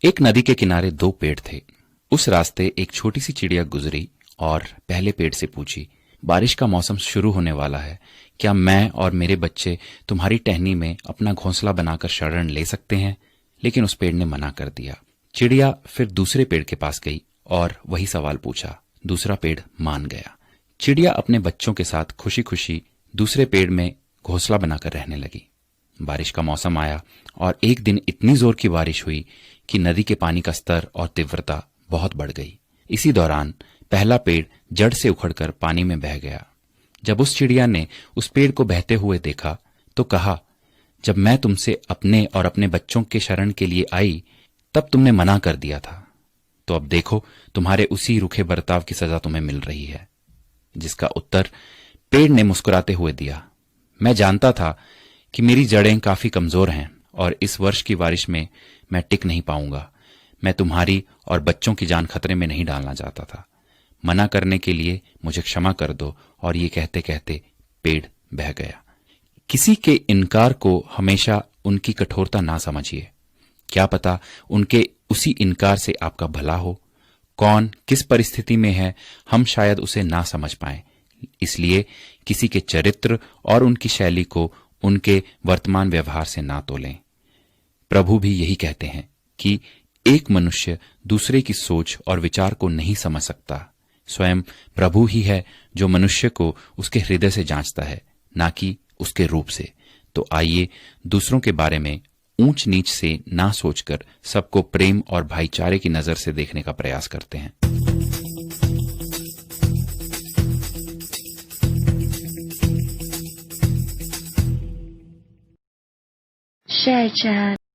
एक नदी के किनारे दो पेड़ थे। उस रास्ते एक छोटी सी चिड़िया गुजरी और पहले पेड़ से पूछी, बारिश का मौसम शुरू होने वाला है, क्या मैं और मेरे बच्चे तुम्हारी टहनी में अपना घोंसला बनाकर शरण ले सकते हैं? लेकिन उस पेड़ ने मना कर दिया। चिड़िया फिर दूसरे पेड़ के पास गई और वही सवाल पूछा। दूसरा पेड़ मान गया। चिड़िया अपने बच्चों के साथ खुशी खुशी दूसरे पेड़ में घोंसला बनाकर रहने लगी। बारिश का मौसम आया और एक दिन इतनी जोर की बारिश हुई कि नदी के पानी का स्तर और तीव्रता बहुत बढ़ गई। इसी दौरान पहला पेड़ जड़ से उखड़कर पानी में बह गया। जब उस चिड़िया ने उस पेड़ को बहते हुए देखा तो कहा, जब मैं तुमसे अपने और अपने बच्चों के शरण के लिए आई तब तुमने मना कर दिया था, तो अब देखो तुम्हारे उसी रूखे बर्ताव की सजा तुम्हें मिल रही है। जिसका उत्तर पेड़ ने मुस्कुराते हुए दिया, मैं जानता था कि मेरी जड़ें काफी कमजोर हैं और इस वर्ष की बारिश में मैं टिक नहीं पाऊंगा। मैं तुम्हारी और बच्चों की जान खतरे में नहीं डालना चाहता था। मना करने के लिए मुझे क्षमा कर दो। और ये कहते कहते पेड़ बह गया। किसी के इनकार को हमेशा उनकी कठोरता ना समझिए। क्या पता उनके उसी इनकार से आपका भला हो। कौन किस परिस्थिति में है हम शायद उसे ना समझ पाए, इसलिए किसी के चरित्र और उनकी शैली को उनके वर्तमान व्यवहार से ना तोलें। प्रभु भी यही कहते हैं कि एक मनुष्य दूसरे की सोच और विचार को नहीं समझ सकता। स्वयं प्रभु ही है जो मनुष्य को उसके हृदय से जांचता है, ना कि उसके रूप से। तो आइए दूसरों के बारे में ऊंच नीच से ना सोचकर सबको प्रेम और भाईचारे की नजर से देखने का प्रयास करते हैं। Share chat.